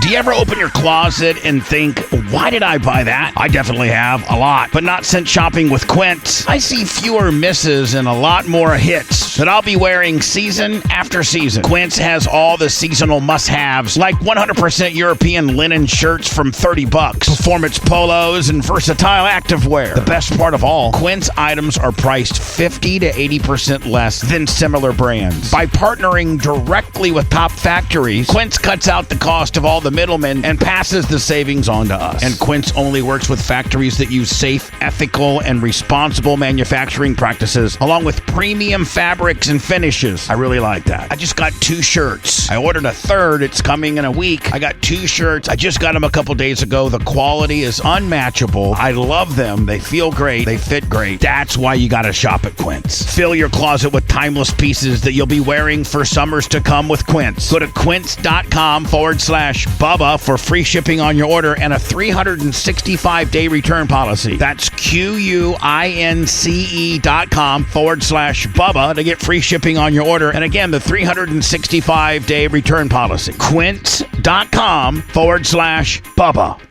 Do you ever open your closet and think, why did I buy that? I definitely have, a lot. But not since shopping with Quince. I see fewer misses and a lot more hits that I'll be wearing season after season. Quince has all the seasonal must-haves, like 100% European linen shirts from $30, performance polos, and versatile activewear. The best part of all, Quince items are priced 50 to 80% less than similar brands. By partnering directly with top factories, Quince cuts out the cost of all the middlemen and passes the savings on to us. And Quince only works with factories that use safe, ethical, and responsible manufacturing practices, along with premium fabrics and finishes. I really like that. I just got 2 shirts. I ordered a third. It's coming in a week. I got 2 shirts. I just got them a couple days ago. The quality is unmatchable. I love them. They feel great. They fit great. That's why you got to shop at Quince. Fill your closet with timeless pieces that you'll be wearing for summers to come with Quince. Go to quince.com/Bubba for free shipping on your order and a 365-day return policy. That's QUINCE.com/Bubba to get free shipping on your order. And again, the 365-day return policy. Quince.com/Bubba.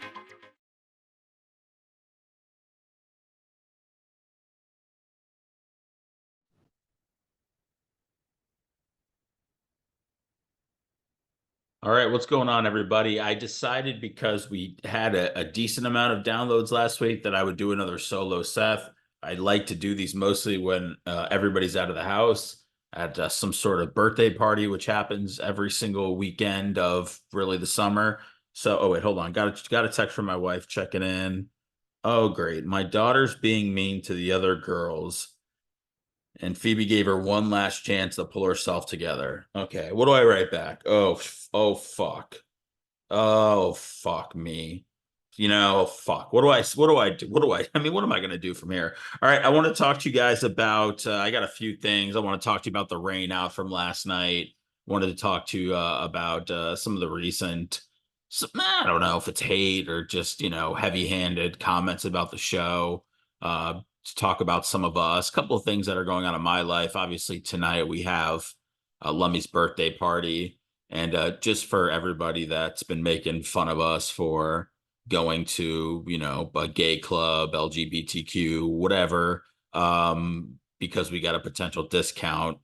All right, what's going on, everybody? I decided because we had a decent amount of downloads last week that I would do another solo Seth. I like to do these mostly when everybody's out of the house at some sort of birthday party, which happens every single weekend of really the summer. So, oh wait, hold on. Got a text from my wife checking in. Oh, great. My daughter's being mean to the other girls. And Phoebe gave her one last chance to pull herself together. Okay, what do I write back? Oh, fuck. Oh, fuck me. Fuck. What do I do? I mean, what am I going to do from here? All right, I want to talk to you guys about, I got a few things. I want to talk to you about the rain out from last night. Wanted to talk to you about some of the recent, I don't know if it's hate or just, heavy-handed comments about the show. To talk about some of us, a couple of things that are going on in my life. Obviously, tonight we have Lummy's birthday party, and just for everybody that's been making fun of us for going to, a gay club, LGBTQ, whatever, because we got a potential discount,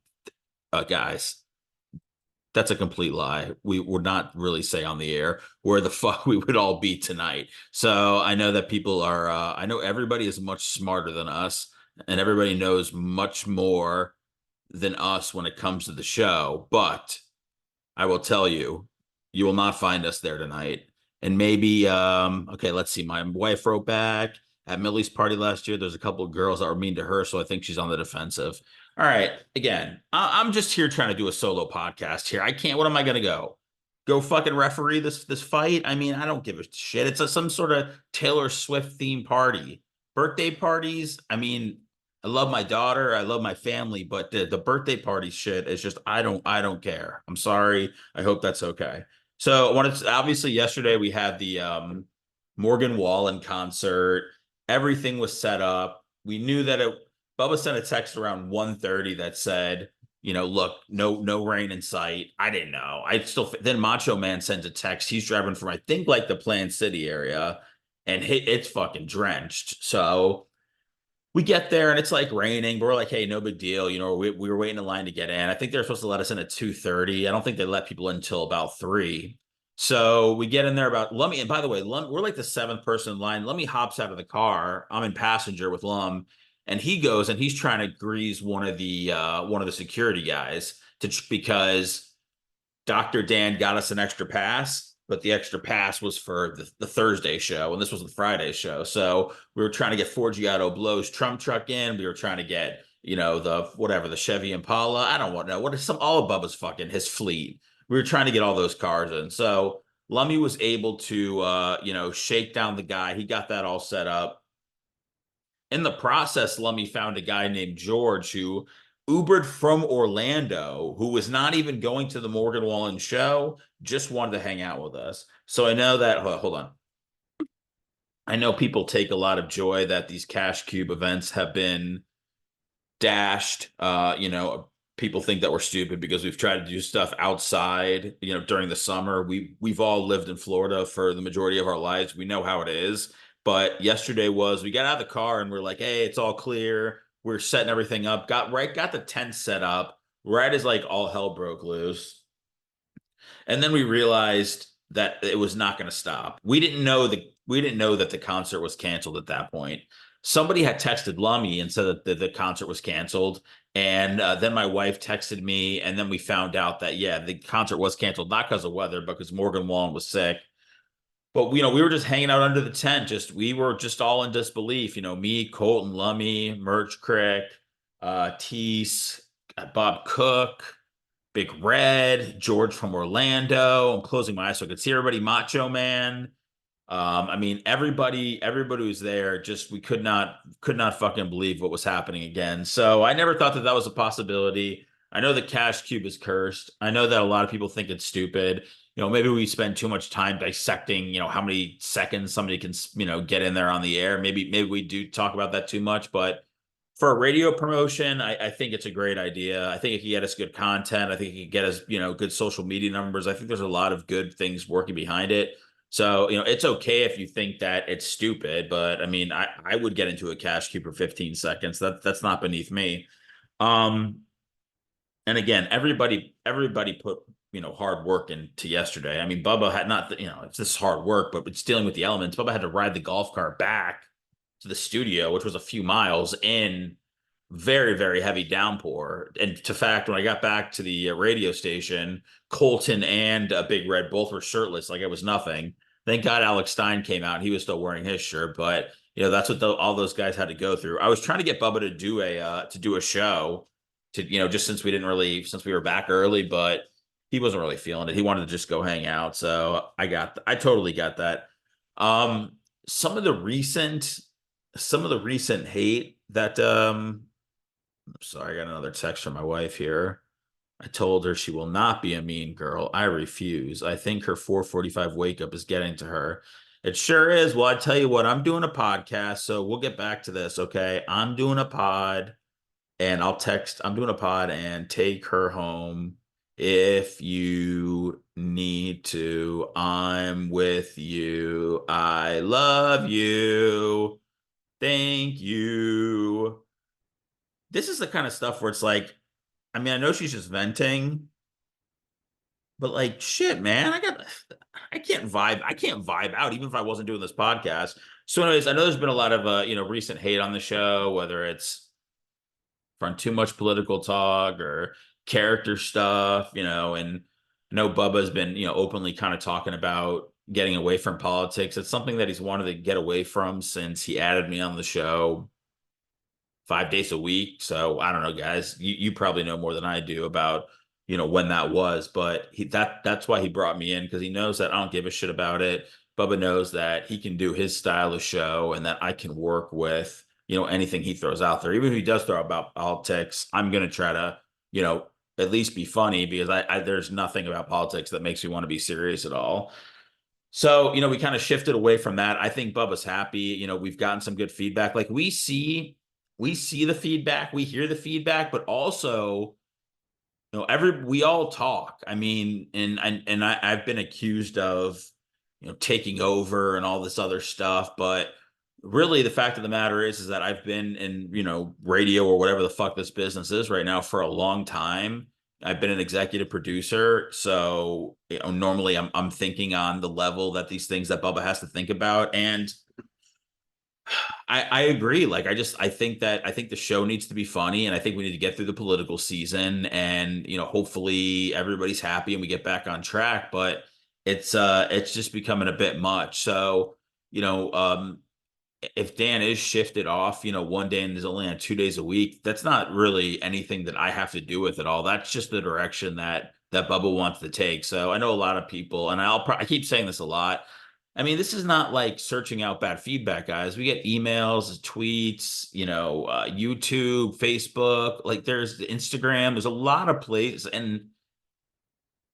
guys. That's a complete lie. We would not really say on the air where the fuck we would all be tonight. So I know that people are, I know everybody is much smarter than us, and everybody knows much more than us when it comes to the show. But I will tell you, you will not find us there tonight. And maybe, okay, let's see. My wife wrote back at Millie's party last year. There's a couple of girls that were mean to her, so I think she's on the defensive. All right, again, I'm just here trying to do a solo podcast here. I can't, what am I going to go? Go fucking referee this fight? I mean, I don't give a shit. It's some sort of Taylor Swift themed party. Birthday parties, I mean, I love my daughter, I love my family, but the birthday party shit is just, I don't care. I'm sorry. I hope that's okay. So obviously yesterday we had the Morgan Wallen concert. Everything was set up. We knew that Bubba sent a text around 1:30 that said, look, no rain in sight. I didn't know. Then Macho Man sends a text. He's driving from, I think, like the Plant City area, and it's fucking drenched. So we get there and it's like raining. But we're like, hey, no big deal. We were waiting in line to get in. I think they're supposed to let us in at 2:30. I don't think they let people in until about 3. So we get in there about Lummy. And by the way, we're like the 7th person in line. Lummy hops out of the car. I'm in passenger with Lum. And he goes and he's trying to grease one of the security guys because Dr. Dan got us an extra pass, but the extra pass was for the Thursday show, and this was the Friday show. So we were trying to get Forgiato Blow's Trump truck in. We were trying to get, the Chevy Impala. I don't want to know what is all of Bubba's fucking his fleet. We were trying to get all those cars in. So Lummy was able to, shake down the guy. He got that all set up. In the process, Lummy found a guy named George who Ubered from Orlando, who was not even going to the Morgan Wallen show, just wanted to hang out with us. So I know that, hold on. I know people take a lot of joy that these Cash Cube events have been dashed, people think that we're stupid because we've tried to do stuff outside, during the summer. We've all lived in Florida for the majority of our lives. We know how it is. But yesterday we got out of the car and we're like, hey, it's all clear. We're setting everything up. Got the tent set up right as like all hell broke loose. And then we realized that it was not going to stop. We didn't know that the concert was canceled at that point. Somebody had texted Lummy and said that the concert was canceled. And then my wife texted me, and then we found out that, yeah, the concert was canceled, not because of weather, but because Morgan Wallen was sick. But we were just hanging out under the tent. We were just all in disbelief. Me, Colton, Lummy, Merch Crick, Tease, Bob Cook, Big Red, George from Orlando. I'm closing my eyes so I could see everybody. Macho Man. I mean, everybody was there. Just we could not fucking believe what was happening again. So I never thought that was a possibility. I know the Cash Cube is cursed. I know that a lot of people think it's stupid. Maybe we spend too much time dissecting, how many seconds somebody can, get in there on the air. Maybe we do talk about that too much, but for a radio promotion, I think it's a great idea. I think it could get us good content. I think it could get us, good social media numbers. I think there's a lot of good things working behind it. So, it's okay if you think that it's stupid, but I mean, I would get into a cash cube for 15 seconds. That's not beneath me. Um, and again, everybody put, hard work into yesterday. I mean, Bubba had not, it's this hard work, but it's dealing with the elements. Bubba had to ride the golf cart back to the studio, which was a few miles in very, very heavy downpour. And to fact, when I got back to the radio station, Colton and Big Red both were shirtless, like it was nothing. Thank God Alex Stein came out. He was still wearing his shirt, but that's what all those guys had to go through. I was trying to get Bubba to do a show just since we were back early, but he wasn't really feeling it. He wanted to just go hang out. So I totally got that. Um, some of the recent hate that I'm sorry, I got another text from my wife here. I told her she will not be a mean girl. I refuse. I think her 4:45 wake up is getting to her. It sure is. Well, I tell you what, I'm doing a podcast, so we'll get back to this, okay? I'm doing a pod and I'm doing a pod and take her home if you need to. I'm with you. I love you. Thank you. This is the kind of stuff where it's like, I mean, I know she's just venting, but like, shit, man, I can't vibe out even if I wasn't doing this podcast. So anyways, I know there's been a lot of, recent hate on the show, whether it's from too much political talk or character stuff, and I know Bubba's been, openly kind of talking about getting away from politics. It's something that he's wanted to get away from since he added me on the show 5 days a week. So I don't know, guys, you probably know more than I do about, when that was, but that's why he brought me in, because he knows that I don't give a shit about it. Bubba knows that he can do his style of show and that I can work with, anything he throws out there. Even if he does throw about politics, I'm going to try to, at least be funny, because there's nothing about politics that makes me want to be serious at all. So, we kind of shifted away from that. I think Bubba's happy. We've gotten some good feedback. Like we see the feedback, we hear the feedback, but also, we all talk. I mean, I've been accused of, taking over and all this other stuff, but really the fact of the matter is that I've been in, radio or whatever the fuck this business is right now for a long time. I've been an executive producer, so normally I'm thinking on the level that these things that Bubba has to think about, and I agree. Like I think the show needs to be funny, and I think we need to get through the political season, and hopefully everybody's happy and we get back on track. But it's just becoming a bit much. So you know, if Dan is shifted off, one day and is only on 2 days a week, that's not really anything that I have to do with at all. That's just the direction that Bubba wants to take. So I know a lot of people, and I keep saying this a lot. I mean, this is not like searching out bad feedback, guys. We get emails, tweets, YouTube, Facebook, like there's Instagram, there's a lot of places, and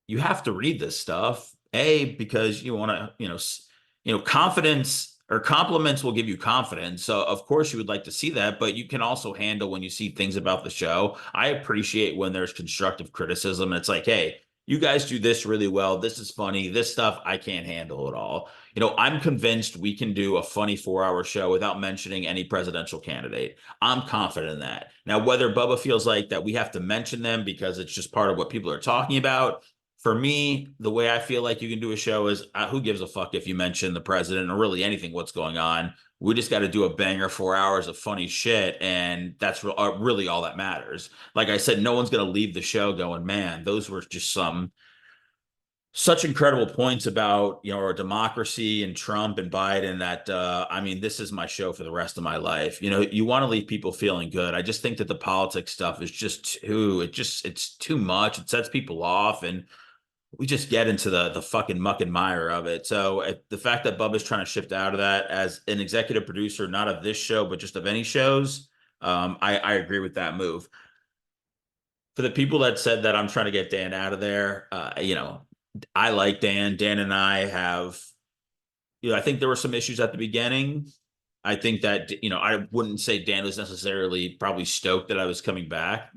you have to read this stuff, because you want to, confidence or compliments will give you confidence. So of course you would like to see that, but you can also handle when you see things about the show. I appreciate when there's constructive criticism. It's like, hey, you guys do this really well. This is funny. This stuff I can't handle at all. I'm convinced we can do a funny 4-hour show without mentioning any presidential candidate. I'm confident in that. Now, whether Bubba feels like that we have to mention them because it's just part of what people are talking about, for me, the way I feel like you can do a show is who gives a fuck if you mention the president or really anything, what's going on. We just got to do a banger 4 hours of funny shit. And that's really all that matters. Like I said, no one's going to leave the show going, man, those were just such incredible points about, our democracy and Trump and Biden that, this is my show for the rest of my life. You want to leave people feeling good. I just think that the politics stuff is it's too much. It sets people off, and we just get into the fucking muck and mire of it. So the fact that Bubba's trying to shift out of that as an executive producer, not of this show, but just of any shows, I agree with that move. For the people that said that I'm trying to get Dan out of there, I like Dan. Dan and I have, I think there were some issues at the beginning. I think that, I wouldn't say Dan was necessarily probably stoked that I was coming back.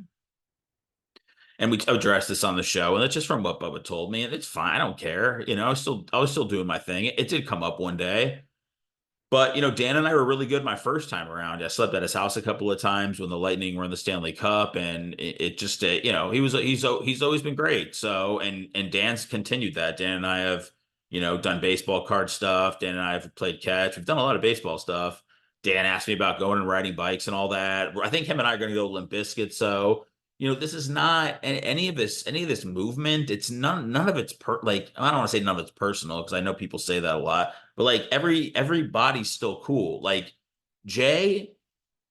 And we addressed this on the show, and it's just from what Bubba told me, and it's fine. I don't care. I was still doing my thing. It did come up one day, but Dan and I were really good my first time around. I slept at his house a couple of times when the Lightning were in the Stanley Cup, and it just, he's always been great. So, and Dan's continued that. Dan and I have, done baseball card stuff. Dan and I have played catch. We've done a lot of baseball stuff. Dan asked me about going and riding bikes and all that. I think him and I are going to go to Limp Bizkit. So, this is not any of this movement. It's none of it's I don't want to say none of it's personal, because I know people say that a lot, but like everybody's still cool. Like Jay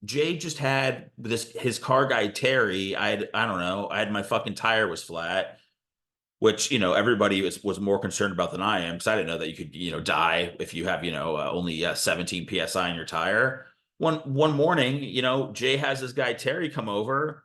just had his car guy, Terry. I don't know. I had my fucking tire was flat, which, everybody was more concerned about than I am. Cause I didn't know that you could, die if you have, only 17 PSI in your tire. One morning, Jay has this guy, Terry, come over,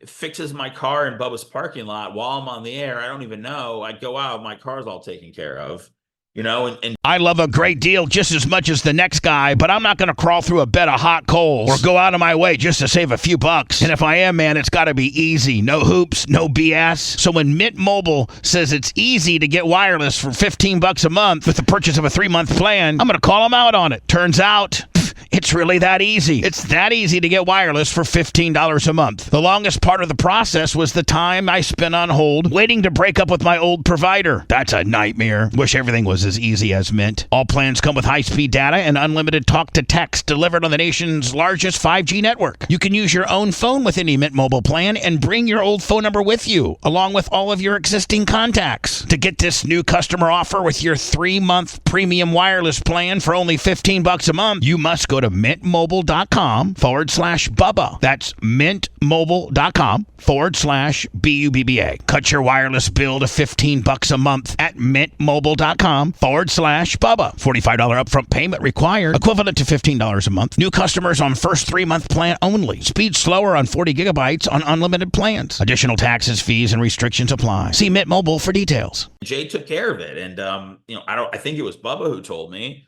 fixes my car in Bubba's parking lot while I'm on the air. I don't even know. I go out, my car's all taken care of, and I love a great deal just as much as the next guy, but I'm not going to crawl through a bed of hot coals or go out of my way just to save a few bucks. And if I am, man, it's got to be easy. No hoops, no BS. So when Mint Mobile says it's easy to get wireless for $15 a month with the purchase of a 3-month plan, I'm going to call them out on it. Turns out, it's really that easy. It's that easy to get wireless for $15 a month. The longest part of the process was the time I spent on hold waiting to break up with my old provider. That's a nightmare. Wish everything was as easy as Mint. All plans come with high-speed data and unlimited talk-to-text delivered on the nation's largest 5G network. You can use your own phone with any Mint Mobile plan and bring your old phone number with you, along with all of your existing contacts. To get this new customer offer with your 3-month premium wireless plan for only $15 a month, you must go to mintmobile.com/Bubba. That's mintmobile.com/BUBBA. Cut your wireless bill to $15 a month at mintmobile.com/Bubba. $45 upfront payment required, equivalent to $15 a month. New customers on first 3-month plan only. Speed slower on 40 gigabytes on unlimited plans. Additional taxes, fees, and restrictions apply. See Mint Mobile for details. Jay took care of it. And, I think it was Bubba who told me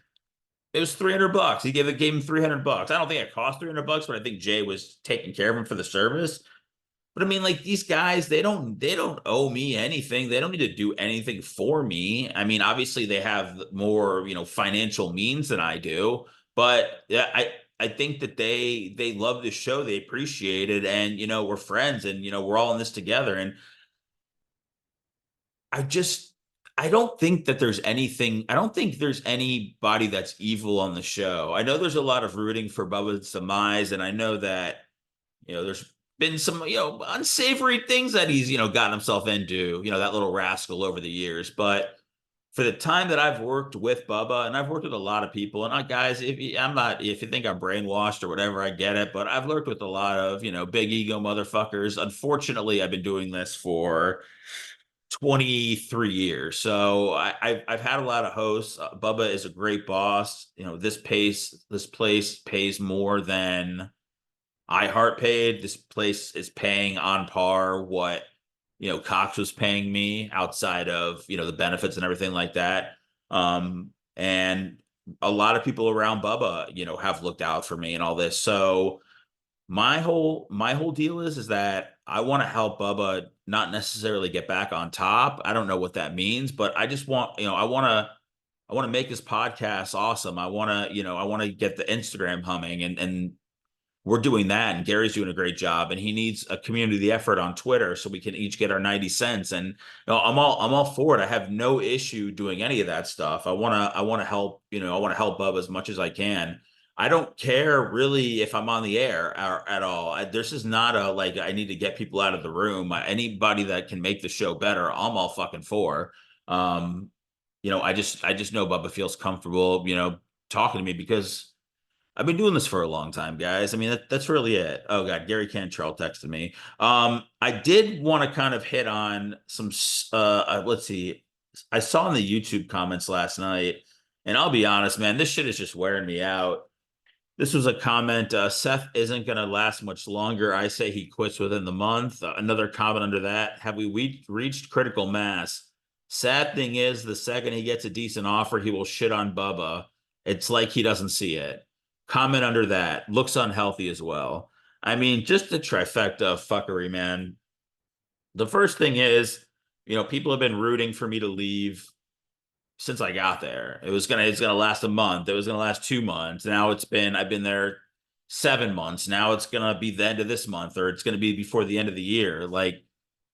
it was $300. He gave him $300. I don't think it cost $300, but I think Jay was taking care of him for the service. But these guys, they don't owe me anything. They don't need to do anything for me. Obviously they have more, financial means than I do, but I think that they love this show. They appreciate it. And, we're friends, and, we're all in this together. And I don't think that there's anything. I don't think there's anybody that's evil on the show. I know there's a lot of rooting for Bubba's demise, and I know that, there's been some, unsavory things that he's, gotten himself into, that little rascal over the years. But for the time that I've worked with Bubba, and I've worked with a lot of people, and guys, if you think I'm brainwashed or whatever, I get it. But I've worked with a lot of, big ego motherfuckers. Unfortunately, I've been doing this for 23 years. So I've had a lot of hosts. Bubba is a great boss. This place pays more than iHeart paid. This place is paying on par what, Cox was paying me outside of, the benefits and everything like that. And a lot of people around Bubba, have looked out for me and all this. So my whole deal is that I want to help Bubba not necessarily get back on top. I don't know what that means, but I just want, I want to make this podcast awesome. I want to get the Instagram humming, and we're doing that, and Gary's doing a great job, and he needs a community effort on Twitter so we can each get our 90 cents. And I'm all for it. I have no issue doing any of that stuff. I want to help, I want to help Bub as much as I can. I don't care really if I'm on the air at all. This is not a like I need to get people out of the room. Anybody that can make the show better, I'm all fucking for. I just know Bubba feels comfortable, talking to me because I've been doing this for a long time, guys. I mean, that's really it. Oh God, Gary Cantrell texted me. I did want to kind of hit on some. Let's see. I saw in the YouTube comments last night, and I'll be honest, man, this shit is just wearing me out. This was a comment. Seth isn't going to last much longer. I say he quits within the month. Another comment under that. Have we reached critical mass? Sad thing is, the second he gets a decent offer, he will shit on Bubba. It's like he doesn't see it. Comment under that. Looks unhealthy as well. I mean, just the trifecta of fuckery, man. The first thing is, people have been rooting for me to leave since I got there. It's gonna last a month. It was gonna last 2 months. Now I've been there 7 months. Now it's gonna be the end of this month, or it's gonna be before the end of the year. Like,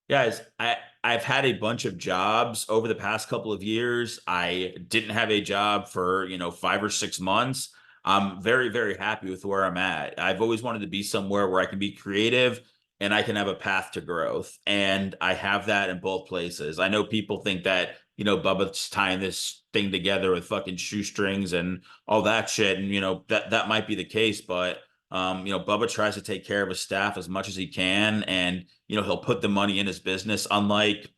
guys, I've had a bunch of jobs over the past couple of years. I didn't have a job for, 5 or 6 months. I'm very, very happy with where I'm at. I've always wanted to be somewhere where I can be creative and I can have a path to growth. And I have that in both places. I know people think that, Bubba's tying this thing together with fucking shoestrings and all that shit. And, that might be the case, but Bubba tries to take care of his staff as much as he can, and he'll put the money in his business, unlike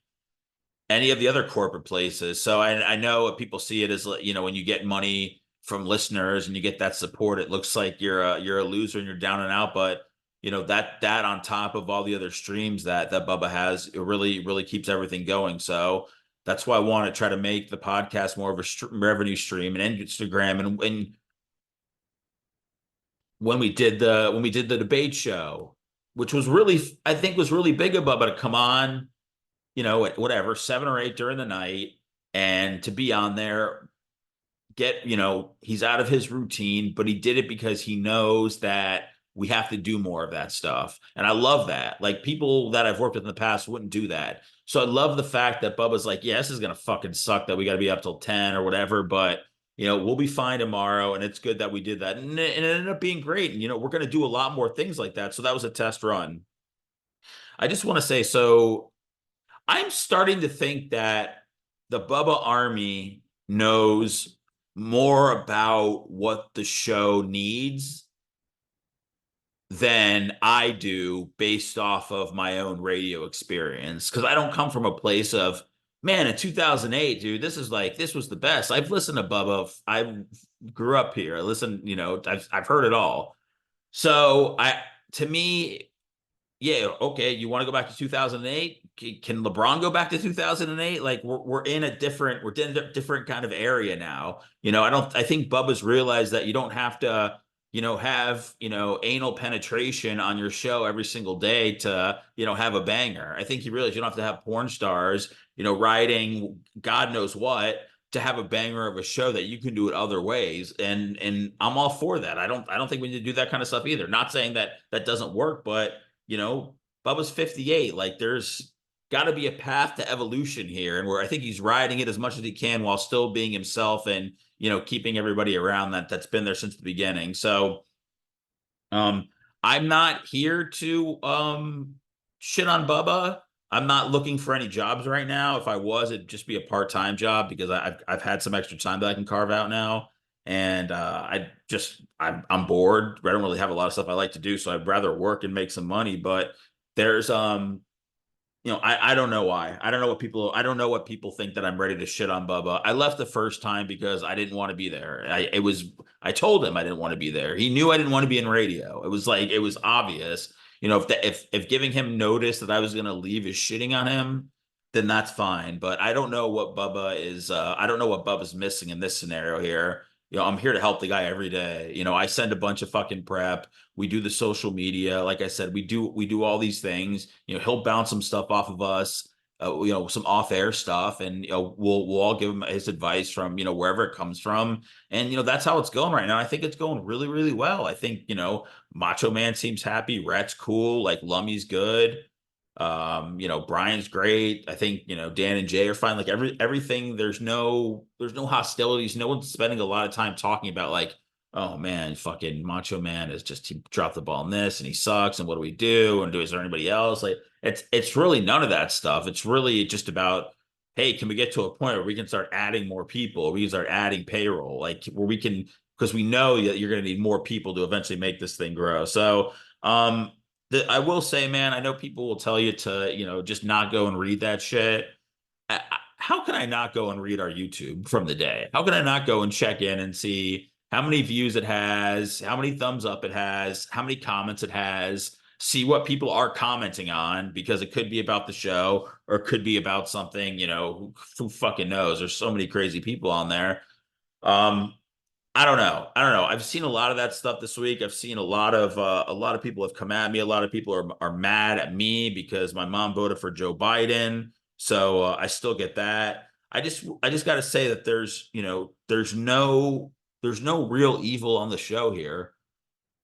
any of the other corporate places. So I know what people see it as, when you get money from listeners and you get that support, it looks like you're a loser and you're down and out. But that on top of all the other streams that Bubba has, it really really keeps everything going. So that's why I want to try to make the podcast more of a revenue stream, and Instagram, and when we did the debate show, which was really, I think, was really big of Bubba to come on, at whatever 7 or 8 during the night, and to be on there, he's out of his routine, but he did it because he knows that we have to do more of that stuff. And I love that. Like, people that I've worked with in the past wouldn't do that. So I love the fact that Bubba's like, yeah, this is going to fucking suck that we got to be up till 10 or whatever, but we'll be fine tomorrow. And it's good that we did that. And it ended up being great. And, we're going to do a lot more things like that. So that was a test run. I just want to say, so I'm starting to think that the Bubba Army knows more about what the show needs than I do, based off of my own radio experience. Because I don't come from a place of, man, in 2008, dude, this was the best. I've listened to Bubba. I grew up here. I listened, I've heard it all. So to me, yeah, okay, you want to go back to 2008? Can LeBron go back to 2008? Like, we're in a different kind of area now. I think Bubba's realized that you don't have to, have, anal penetration on your show every single day to, have a banger. I think he realized you don't have to have porn stars, writing God knows what to have a banger of a show, that you can do it other ways. And I'm all for that. I don't think we need to do that kind of stuff either. Not saying that doesn't work, but Bubba's 58. Like, there's got to be a path to evolution here, and where I think he's riding it as much as he can while still being himself, and keeping everybody around that's been there since the beginning. So I'm not here to shit on Bubba. I'm not looking for any jobs right now. If I was, it'd just be a part-time job, because I've had some extra time that I can carve out now. And I'm bored. I don't really have a lot of stuff I like to do, so I'd rather work and make some money. But there's I don't know why. I don't know what people think, that I'm ready to shit on Bubba. I left the first time because I didn't want to be there. I told him I didn't want to be there. He knew I didn't want to be in radio. It was obvious. If giving him notice that I was going to leave is shitting on him, then that's fine. But I don't know what Bubba is. I don't know what Bubba's missing in this scenario here. I'm here to help the guy every day. I send a bunch of fucking prep. We do the social media. Like I said, we do all these things. He'll bounce some stuff off of us, some off-air stuff, and we'll all give him his advice from wherever it comes from, and that's how it's going right now. I think it's going really, really well. I think Macho Man seems happy, Rhett's cool, like Lummy's good. Brian's great. I think, Dan and Jay are fine. Like everything, there's no hostilities. No one's spending a lot of time talking about like, oh man, fucking Macho Man is just he dropped the ball in this and he sucks. And what do we do? And is there anybody else? Like it's really none of that stuff. It's really just about, hey, can we get to a point where we can start adding more people? We can start adding payroll, like where we can, because we know that you're going to need more people to eventually make this thing grow. So, I will say, man, I know people will tell you to, just not go and read that shit. How can I not go and read our YouTube from the day? How can I not go and check in and see how many views it has, how many thumbs up it has, how many comments it has, see what people are commenting on, because it could be about the show or it could be about something, who fucking knows? There's so many crazy people on there. Um, I don't know. I don't know. I've seen a lot of that stuff this week. I've seen a lot of people have come at me. A lot of people are mad at me because my mom voted for Joe Biden. So I still get that. I just got to say that there's no real evil on the show here.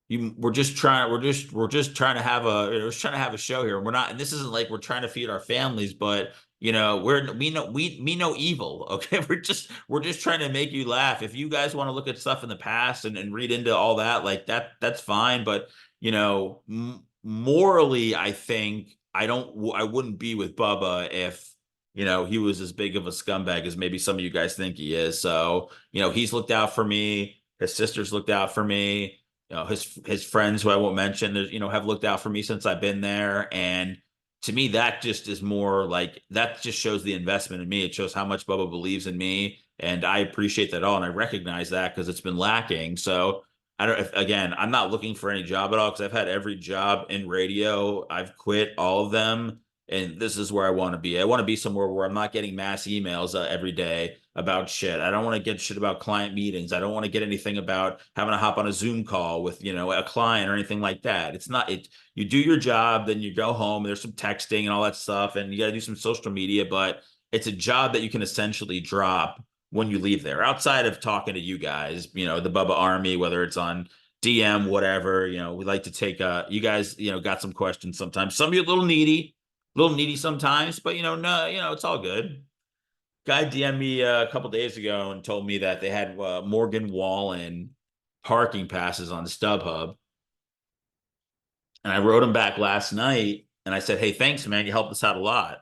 We're just trying to have a show here. We're not, and this isn't like we're trying to feed our families, but we know evil. Okay. We're just trying to make you laugh. If you guys want to look at stuff in the past and read into all that, like that's fine. But morally, I think I wouldn't be with Bubba if he was as big of a scumbag as maybe some of you guys think he is. So he's looked out for me. His sisters looked out for me. His friends, who I won't mention, have looked out for me since I've been there. And to me, that just is more like, that just shows the investment in me. It shows how much Bubba believes in me, and I appreciate that all, and I recognize that because it's been lacking. So I don't. Again, I'm not looking for any job at all, because I've had every job in radio. I've quit all of them, and this is where I want to be. I want to be somewhere where I'm not getting mass emails every day about shit. I don't want to get shit about client meetings. I don't want to get anything about having to hop on a Zoom call with, a client or anything like that. It's not it. You do your job, then you go home. There's some texting and all that stuff, and you got to do some social media, but it's a job that you can essentially drop when you leave there. Outside of talking to you guys, the Bubba Army, whether it's on DM, whatever, we like to take you guys, got some questions sometimes. Some of you a little needy sometimes, but no, it's all good. Guy DM'd me a couple days ago and told me that they had Morgan Wallen parking passes on StubHub. And I wrote him back last night and I said, hey, thanks, man. You helped us out a lot.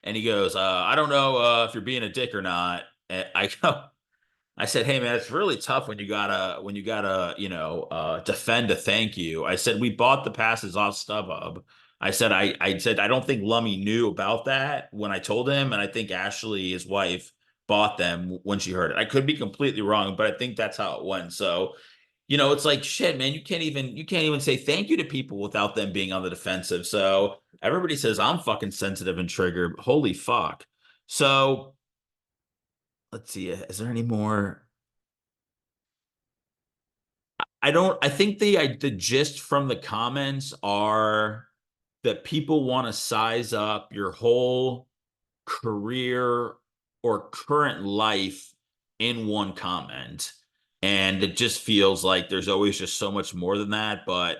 And he goes, I don't know if you're being a dick or not. And I said, hey man, it's really tough when you gotta defend a thank you. I said we bought the passes off StubHub. I said I don't think Lummy knew about that when I told him, and I think Ashley, his wife, bought them when she heard it. I could be completely wrong, but I think that's how it went. So, it's like shit, man. You can't even say thank you to people without them being on the defensive. So everybody says I'm fucking sensitive and triggered. Holy fuck. So let's see. Is there any more? I think the gist from the comments are that people want to size up your whole career or current life in one comment. And it just feels like there's always just so much more than that. But,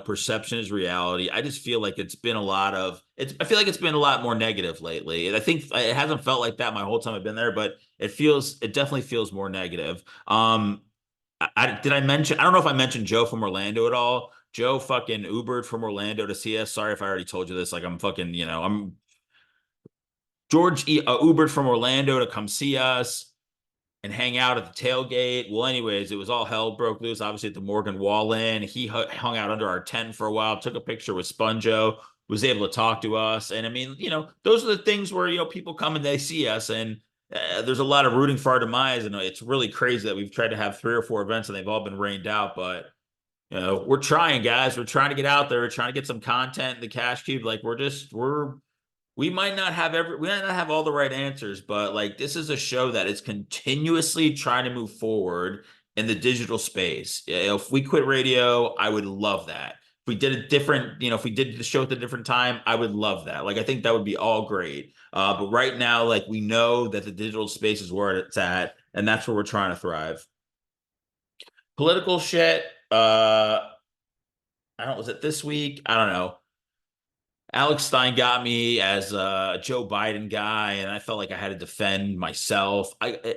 perception is reality. I just feel like I feel like it's been a lot more negative lately. And I think it hasn't felt like that my whole time I've been there, but it definitely feels more negative. Did I mention? I don't know if I mentioned Joe from Orlando at all. Joe fucking Ubered from Orlando to see us. Sorry if I already told you this. Like I'm fucking, I'm George Ubered from Orlando to come see us and hang out at the tailgate. Well, anyways, it was all hell broke loose, obviously at the Morgan Wallen. He hung out under our tent for a while, took a picture with Sponjo, was able to talk to us. And I mean, those are the things where, people come and they see us, and there's a lot of rooting for our demise. And it's really crazy that we've tried to have 3 or 4 events and they've all been rained out. But, we're trying, guys. We're trying to get out there. We're trying to get some content in the cash cube. Like we're we might not have all the right answers, but like this is a show that is continuously trying to move forward in the digital space. If we quit radio, I would love that. If we did a different, if we did the show at a different time, I would love that. Like I think that would be all great. But right now, like we know that the digital space is where it's at, and that's where we're trying to thrive. Political shit. I don't. Was it this week? I don't know. Alex Stein got me as a Joe Biden guy, and I felt like I had to defend myself.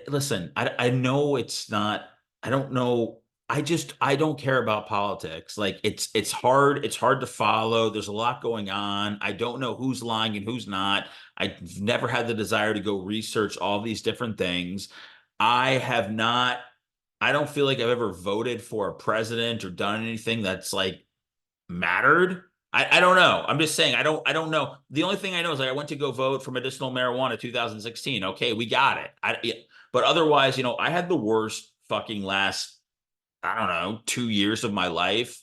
Listen. I know it's not. I don't know. I don't care about politics. Like it's hard. It's hard to follow. There's a lot going on. I don't know who's lying and who's not. I've never had the desire to go research all these different things. I have not. I don't feel like I've ever voted for a president or done anything that's like mattered. I don't know. I'm just saying I don't know. The only thing I know is like I went to go vote for medicinal marijuana 2016. Okay, we got it. Yeah. But otherwise, I had the worst fucking last, I don't know, 2 years of my life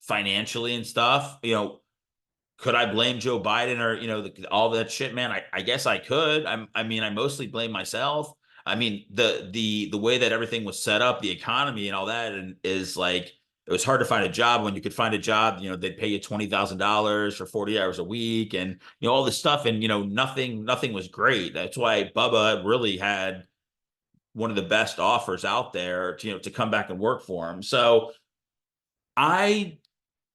financially and stuff. Could I blame Joe Biden or all that shit, man? I guess I could. I mean, I mostly blame myself. I mean, the way that everything was set up, the economy and all that, and is like it was hard to find a job. When you could find a job, they'd pay you $20,000 for 40 hours a week, and all this stuff, and nothing was great. That's why Bubba really had one of the best offers out there to come back and work for him. So I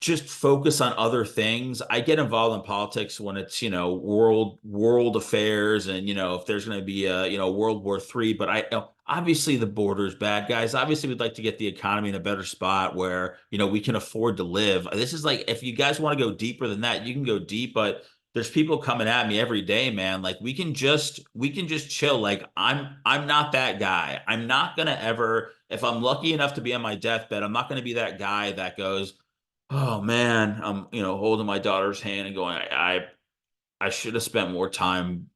just focus on other things. I get involved in politics when it's, world affairs and, if there's going to be a, World War III, but obviously the border is bad, guys. Obviously we'd like to get the economy in a better spot where, we can afford to live. This is like, if you guys want to go deeper than that, you can go deep, but there's people coming at me every day, man. Like we can just chill. Like I'm not that guy. I'm not going to ever, if I'm lucky enough to be on my deathbed, I'm not going to be that guy that goes, oh man, I'm holding my daughter's hand and going, I should have spent more time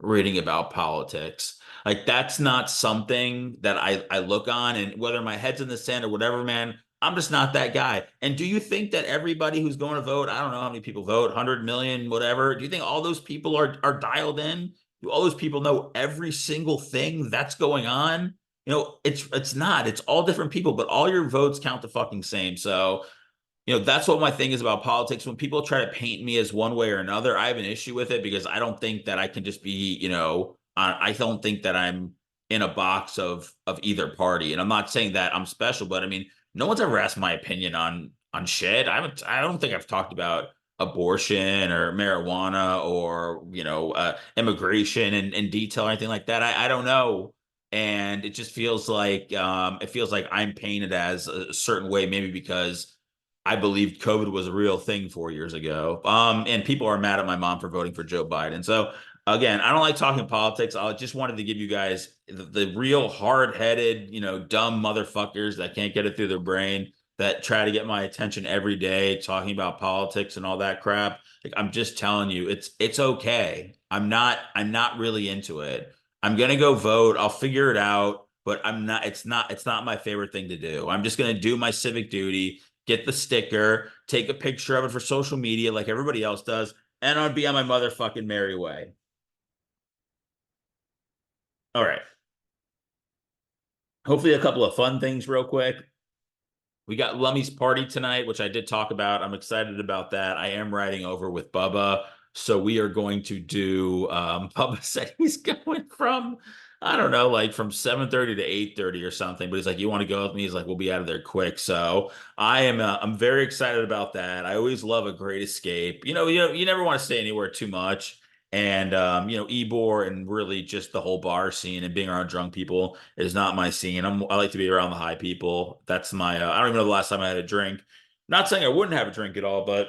reading about politics. Like that's not something that I look on, and whether my head's in the sand or whatever, man, I'm just not that guy. And do you think that everybody who's going to vote, I don't know how many people vote, 100 million, whatever, do you think all those people are dialed in? Do all those people know every single thing that's going on? It's not. It's all different people, but all your votes count the fucking same. So that's what my thing is about politics. When people try to paint me as one way or another, I have an issue with it because I don't think that I can just be, I don't think that I'm in a box of either party. And I'm not saying that I'm special, but I mean, no one's ever asked my opinion on shit. I don't think I've talked about abortion or marijuana or, immigration in detail or anything like that. I don't know. And it just feels like I'm painted as a certain way, maybe because I believed COVID was a real thing 4 years ago. And people are mad at my mom for voting for Joe Biden. So again, I don't like talking politics. I just wanted to give you guys the real hard-headed, dumb motherfuckers that can't get it through their brain that try to get my attention every day talking about politics and all that crap. Like I'm just telling you, it's okay. I'm not really into it. I'm gonna go vote. I'll figure it out, but it's not my favorite thing to do. I'm just gonna do my civic duty, get the sticker, take a picture of it for social media like everybody else does, and I'll be on my motherfucking merry way. All right. Hopefully, a couple of fun things real quick. We got Lummy's party tonight, which I did talk about. I'm excited about that. I am riding over with Bubba. So we are going to do Bubba said he's going from, I don't know, like from 7:30 to 8:30 or something. But he's like, you want to go with me? He's like, we'll be out of there quick. So I'm very excited about that. I always love a great escape. You never want to stay anywhere too much. And Ebor and really just the whole bar scene and being around drunk people is not my scene. I like to be around the high people. That's my I don't even know the last time I had a drink. Not saying I wouldn't have a drink at all, but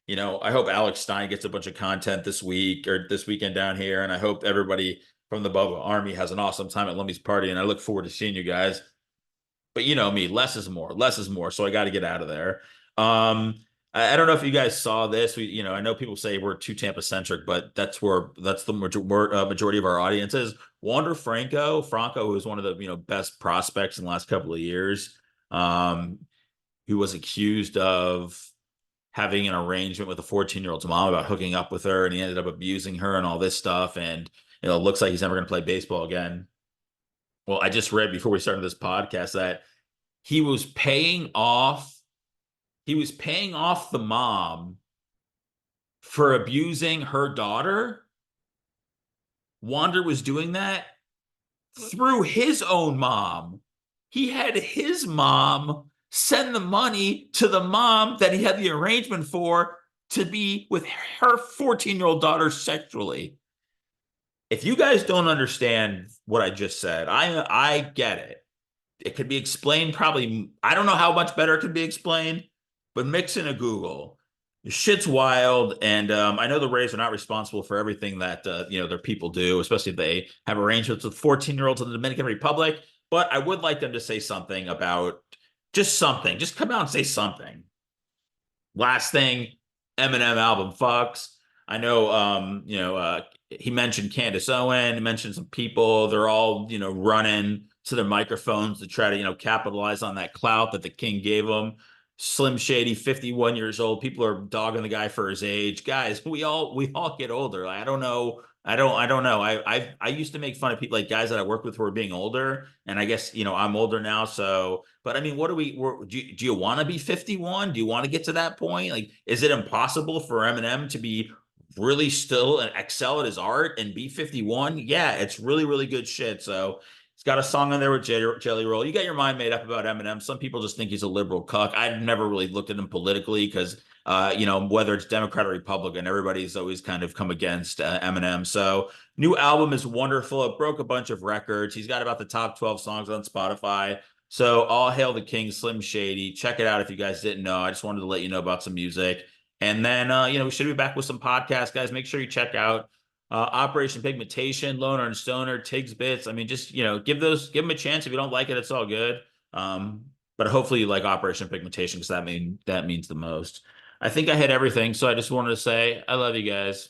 I hope Alex Stein gets a bunch of content this week or this weekend down here, and I hope everybody from the Bubba Army has an awesome time at Lummy's party, and I look forward to seeing you guys. But you know me, less is more, less is more. So I got to get out of there. I don't know if you guys saw this. I know people say we're too Tampa centric, but that's the majority of our audience is. Wander Franco, who is one of the best prospects in the last couple of years, who was accused of having an arrangement with a 14-year-old's mom about hooking up with her, and he ended up abusing her and all this stuff. And it looks like he's never going to play baseball again. Well, I just read before we started this podcast that he was paying off the mom for abusing her daughter. Wander was doing that through his own mom. He had his mom send the money to the mom that he had the arrangement for to be with her 14-year-old daughter sexually. If you guys don't understand what I just said, I get it. It could be explained probably, I don't know how much better it could be explained, but mix in a Google. Shit's wild, and I know the Rays are not responsible for everything that their people do, especially if they have arrangements with 14-year-olds in the Dominican Republic. But I would like them to say something about just come out and say something. Last thing, Eminem album fucks. I know, he mentioned Candace Owen, he mentioned some people. They're all, running to their microphones to try to, capitalize on that clout that the king gave them. Slim Shady, 51 years old. People are dogging the guy for his age. Guys, we all get older. I don't know. I don't know. I used to make fun of people, like guys that I work with who are being older, and I guess I'm older now. So, but I mean, do you want to be 51? Do you want to get to that point? Like, is it impossible for Eminem to be really still and excel at his art and be 51? Yeah, it's really, really good shit. So he's got a song on there with Jelly Roll. You got your mind made up about Eminem. Some people just think he's a liberal cuck. I've never really looked at him politically because, whether it's Democrat or Republican, everybody's always kind of come against Eminem. So new album is wonderful. It broke a bunch of records. He's got about the top 12 songs on Spotify. So all hail the king, Slim Shady. Check it out if you guys didn't know. I just wanted to let you know about some music. And then, we should be back with some podcasts, guys. Make sure you check out Operation Pigmentation, Loner and Stoner, Tiggs Bits. I mean, just, give them a chance. If you don't like it, it's all good. But hopefully you like Operation Pigmentation because that means the most. I think I hit everything. So I just wanted to say, I love you guys.